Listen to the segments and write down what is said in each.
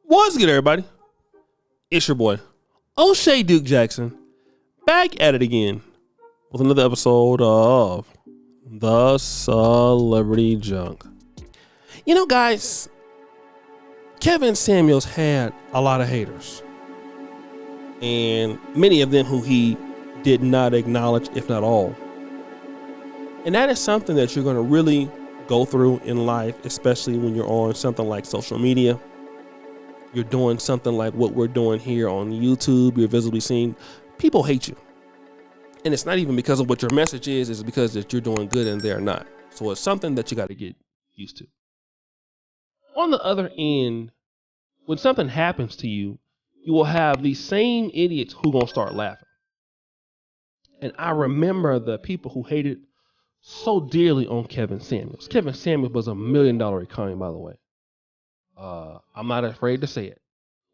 What's good, everybody? It's your boy, O'Shea Duke Jackson, back at it again with another episode of The Celebrity Junk. You know, guys, Kevin Samuels had a lot of haters, and many of them who he did not acknowledge, if not all. And that is something that you're going to really go through in life, especially when you're on something like social media. You're doing something like what we're doing here on YouTube. You're visibly seen. People hate you. And it's not even because of what your message is. It's because that you're doing good and they're not. So it's something that you got to get used to. On the other end, when something happens to you, you will have these same idiots who going to start laughing. And I remember the people who hated so dearly on Kevin Samuels. Kevin Samuels was $1 million economy, by the way. I'm not afraid to say it.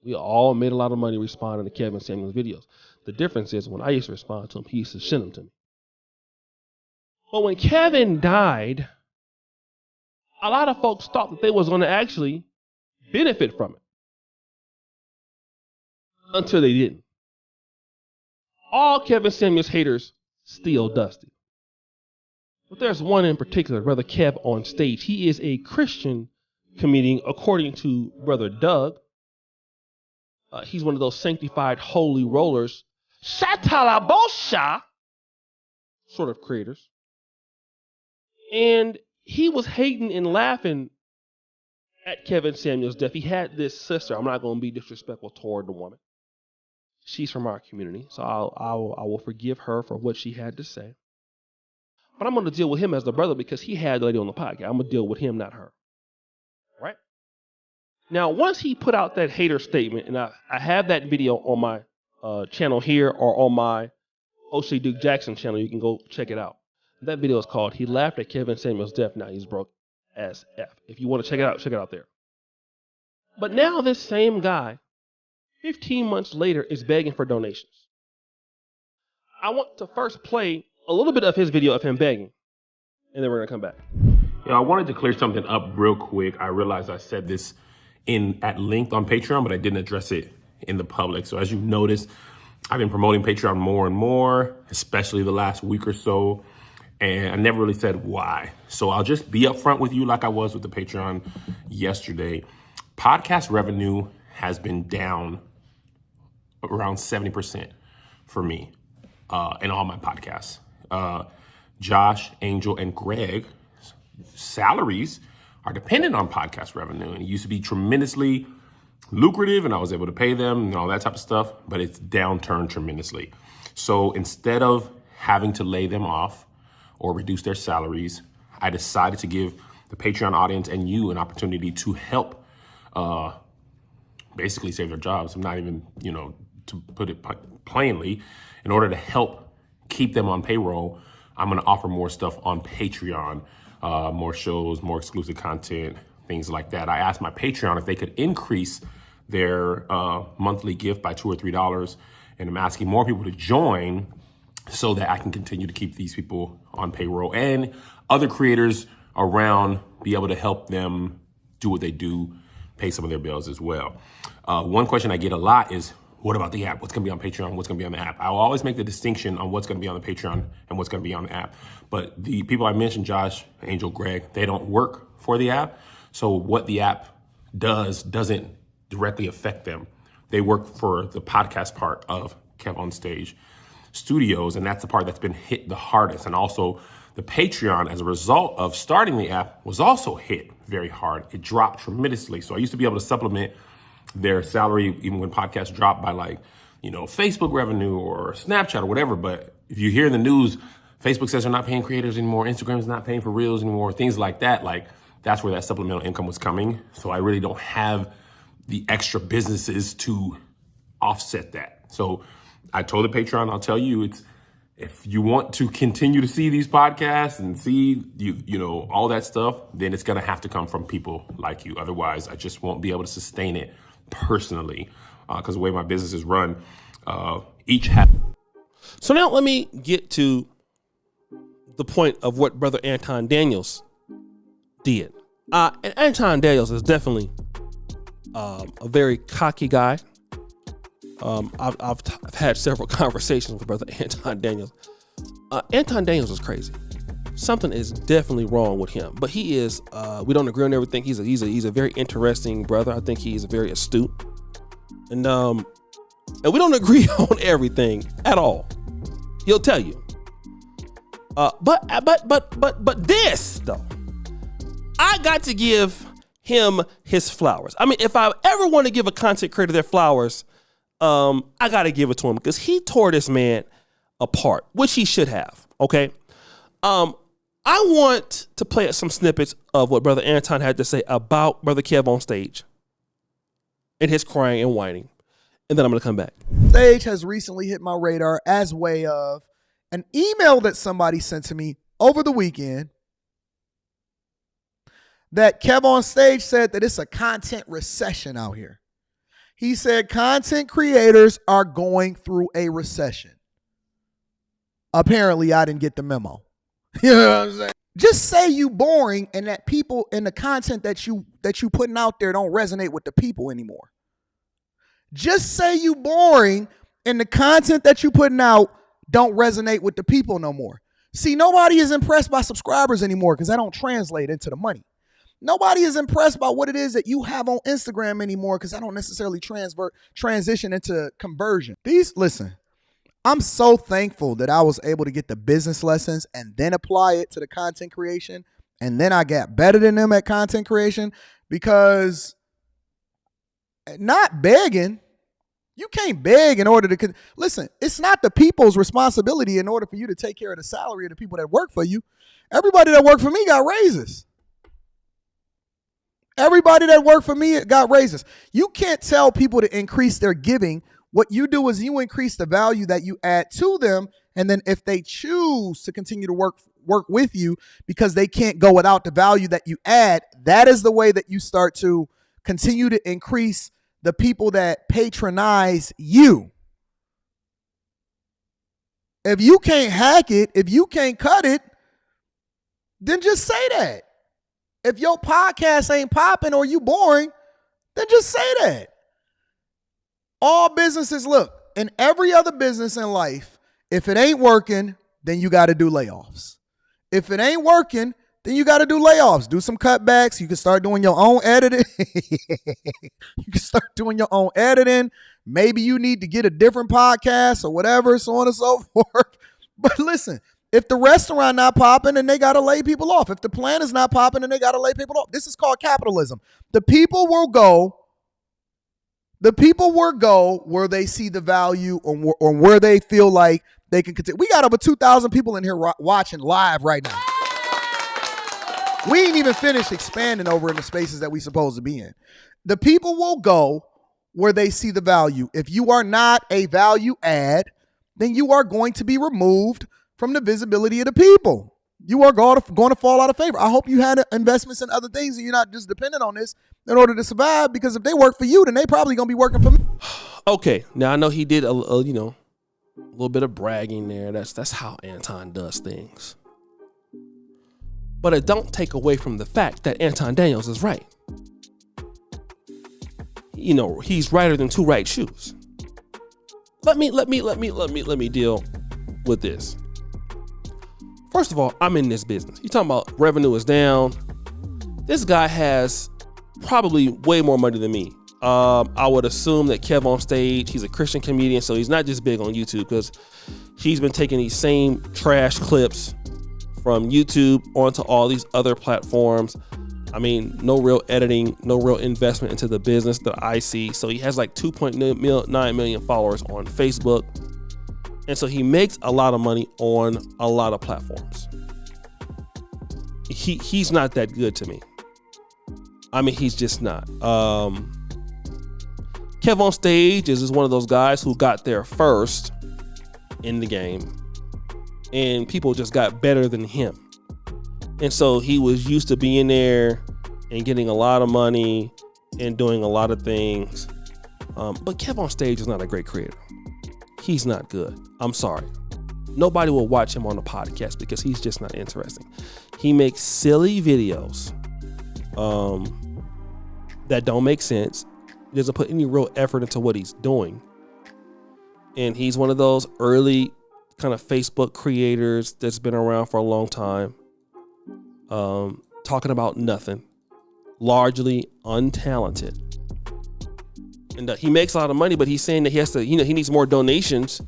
We all made a lot of money responding to Kevin Samuels videos. The difference is when I used to respond to him, he used to send them to me. But when Kevin died, a lot of folks thought that they was going to actually benefit from it. Until they didn't. All Kevin Samuels haters still dusty. But there's one in particular, Brother Kev on stage. He is a Christian comedian, according to Brother Doug. He's one of those sanctified holy rollers, Shatalabosha sort of creators. And he was hating and laughing at Kevin Samuels' death. He had this sister. I'm not going to be disrespectful toward the woman. She's from our community, so I will forgive her for what she had to say. But I'm going to deal with him as the brother because he had the lady on the podcast. I'm going to deal with him, not her. Right? Now, once he put out that hater statement, and I have that video on my channel here or on my O'Shea Duke Jackson channel, you can go check it out. That video is called "He Laughed at Kevin Samuels' Death, Now He's Broke as F." If you want to check it out there. But now this same guy, 15 months later, is begging for donations. I want to first play a little bit of his video of him begging, and then we're going to come back. Yeah, I wanted to clear something up real quick. I realized I said this at length on Patreon, but I didn't address it in the public. So as you've noticed, I've been promoting Patreon more and more, especially the last week or so. And I never really said why. So I'll just be upfront with you like I was with the Patreon yesterday. Podcast revenue has been down around 70% for me in all my podcasts. Josh, Angel, and Greg salaries are dependent on podcast revenue, and it used to be tremendously lucrative and I was able to pay them and all that type of stuff, but it's downturned tremendously. So instead of having to lay them off or reduce their salaries, I decided to give the Patreon audience and you an opportunity to help basically save their jobs. I'm not even, to put it plainly, in order to help keep them on payroll, I'm going to offer more stuff on Patreon. More shows, more exclusive content, things like that. I asked my Patreon if they could increase their monthly gift by $2 or $3, and I'm asking more people to join so that I can continue to keep these people on payroll and other creators around be able to help them do what they do, pay some of their bills as well. One question I get a lot is, what about the app? What's going to be on Patreon? What's going to be on the app? I will always make the distinction on what's going to be on the Patreon and what's going to be on the app. But the people I mentioned, Josh, Angel, Greg, they don't work for the app. So what the app doesn't directly affect them. They work for the podcast part of Kev on Stage Studios, and that's the part that's been hit the hardest. And also the Patreon, as a result of starting the app, was also hit very hard. It dropped tremendously. So I used to be able to supplement their salary even when podcasts drop by Facebook revenue or Snapchat or whatever. But if you hear in the news, Facebook says they're not paying creators anymore, Instagram's not paying for reels anymore, things like that, that's where that supplemental income was coming. So I really don't have the extra businesses to offset that. So I told the Patreon, I'll tell you, if you want to continue to see these podcasts and see all that stuff, then it's gonna have to come from people like you. Otherwise, I just won't be able to sustain it personally, because the way my business is run, each have. So now let me get to the point of what Brother Anton Daniels did. And Anton Daniels is definitely a very cocky guy. I've had several conversations with Brother Anton Daniels. Anton Daniels is crazy. Something is definitely wrong with him, but he is. We don't agree on everything. He's a very interesting brother. I think he's very astute, and we don't agree on everything at all. He'll tell you. But this though, I got to give him his flowers. I mean, if I ever want to give a content creator their flowers, I got to give it to him because he tore this man apart, which he should have. Okay. I want to play some snippets of what Brother Anton had to say about Brother Kev on stage and his crying and whining. And then I'm going to come back. Stage has recently hit my radar as way of an email that somebody sent to me over the weekend that Kev on stage said that it's a content recession out here. He said content creators are going through a recession. Apparently, I didn't get the memo. You know what I'm saying? Just say you boring and that people and the content that you putting out there don't resonate with the people anymore. Just say you boring and the content that you putting out don't resonate with the people no more. See, nobody is impressed by subscribers anymore because that don't translate into the money. Nobody is impressed by what it is that you have on Instagram anymore because I don't necessarily transition into conversion. Listen, I'm so thankful that I was able to get the business lessons and then apply it to the content creation. And then I got better than them at content creation because not begging, you can't beg in order to, listen, it's not the people's responsibility in order for you to take care of the salary of the people that work for you. Everybody that worked for me got raises. Everybody that worked for me got raises. You can't tell people to increase their giving. What you do is you increase the value that you add to them. And then if they choose to continue to work with you because they can't go without the value that you add, that is the way that you start to continue to increase the people that patronize you. If you can't hack it, if you can't cut it, then just say that. If your podcast ain't popping or you boring, then just say that. All businesses, look, in every other business in life, if it ain't working, then you got to do layoffs. If it ain't working, then you got to do layoffs. Do some cutbacks. You can start doing your own editing. You can start doing your own editing. Maybe you need to get a different podcast or whatever, so on and so forth. But listen, if the restaurant not popping, then they got to lay people off. If the plan is not popping, then they got to lay people off. This is called capitalism. The people will go where they see the value or where they feel like they can continue. We got over 2,000 people in here watching live right now. We ain't even finished expanding over in the spaces that we supposed to be in. The people will go where they see the value. If you are not a value add, then you are going to be removed from the visibility of the people. You are going to fall out of favor. I hope you had investments in other things and you're not just dependent on this in order to survive, because if they work for you, then they probably going to be working for me. Okay, now I know he did a little bit of bragging there. That's how Anton does things. But it don't take away from the fact that Anton Daniels is right. He's righter than two right shoes. Let me deal with this. First of all, I'm in this business. You talking about revenue is down. This guy has probably way more money than me. I would assume that Kev on stage, he's a Christian comedian, so he's not just big on YouTube because he's been taking these same trash clips from YouTube onto all these other platforms. I mean, no real editing, no real investment into the business that I see. So he has like 2.9 million followers on Facebook. And so he makes a lot of money on a lot of platforms. He's not that good to me. I mean, he's just not. Kev on stage is one of those guys who got there first in the game. And people just got better than him. And so he was used to being there and getting a lot of money and doing a lot of things. But Kev on stage is not a great creator. He's not good. I'm sorry. Nobody will watch him on a podcast because he's just not interesting. He makes silly videos that don't make sense. He doesn't put any real effort into what he's doing. And he's one of those early kind of Facebook creators that's been around for a long time, talking about nothing, largely untalented. And he makes a lot of money, but he's saying that he has to, he needs more donations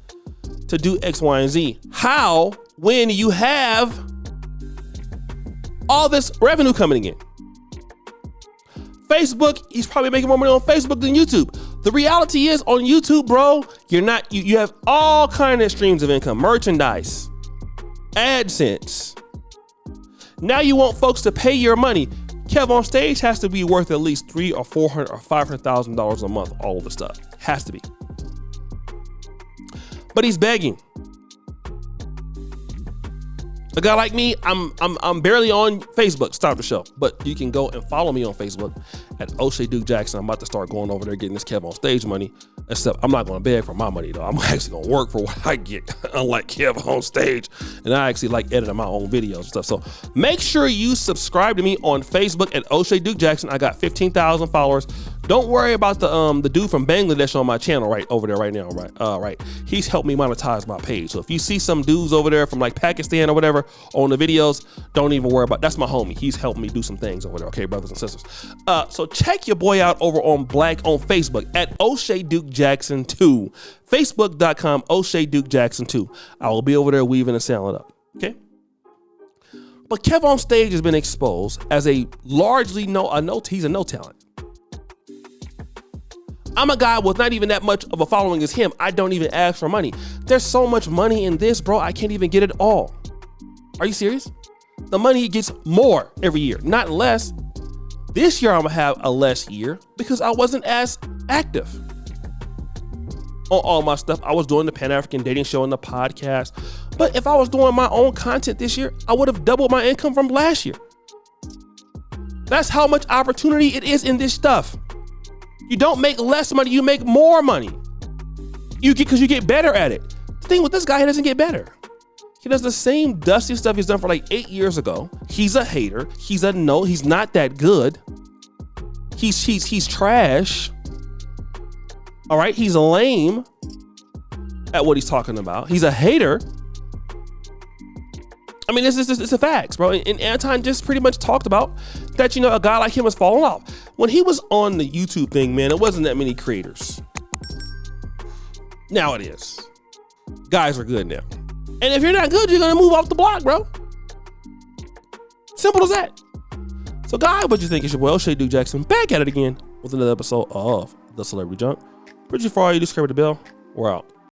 to do X, Y, and Z. How, when you have all this revenue coming in? Facebook, he's probably making more money on Facebook than YouTube. The reality is on YouTube, bro, you have all kind of streams of income, merchandise, AdSense. Now you want folks to pay your money. Kev on Stage has to be worth at least $300,000 or $400,000 or $500,000 a month. All of the stuff has to be. But he's begging. A guy like me, I'm barely on Facebook. Stop the show. But you can go and follow me on Facebook at O'Shea Duke Jackson. I'm about to start going over there getting this Kev on Stage money. Except I'm not going to beg for my money though. I'm actually going to work for what I get, unlike Kev on Stage. And I actually like editing my own videos and stuff. So make sure you subscribe to me on Facebook at O'Shea Duke Jackson. I got 15,000 followers. Don't worry about the dude from Bangladesh on my channel right over there right now. Right. He's helped me monetize my page. So if you see some dudes over there from like Pakistan or whatever on the videos, don't even worry about. That's my homie. He's helped me do some things over there. Okay, brothers and sisters. So check your boy out over on Facebook at O'Shea Duke Jackson 2. Facebook.com O'Shea Duke Jackson 2. I will be over there weaving and selling up. Okay. But Kev on Stage has been exposed as a largely he's a no talent. I'm a guy with not even that much of a following as him. I don't even ask for money. There's so much money in this, bro. I can't even get it all. Are you serious? The money gets more every year, not less. This year I'm gonna have a less year because I wasn't as active on all my stuff. I was doing the Pan-African Dating Show and the podcast. But if I was doing my own content this year, I would have doubled my income from last year. That's how much opportunity it is in this stuff. You don't make less money, you make more money. Because you get better at it. The thing with this guy, he doesn't get better. He does the same dusty stuff he's done for like 8 years ago. He's a hater. He's not that good. He's trash. All right, he's lame at what he's talking about. He's a hater. I mean, it's a facts, bro. And Anton just pretty much talked about that, a guy like him was falling off. When he was on the YouTube thing, man, it wasn't that many creators. Now it is. Guys are good now. And if you're not good, you're going to move off the block, bro. Simple as that. So, guys, what you think? It's your boy, O'Shea Duke Jackson, back at it again with another episode of The Celebrity Junk. Bridget, for all you, subscribe to the bell. We're out.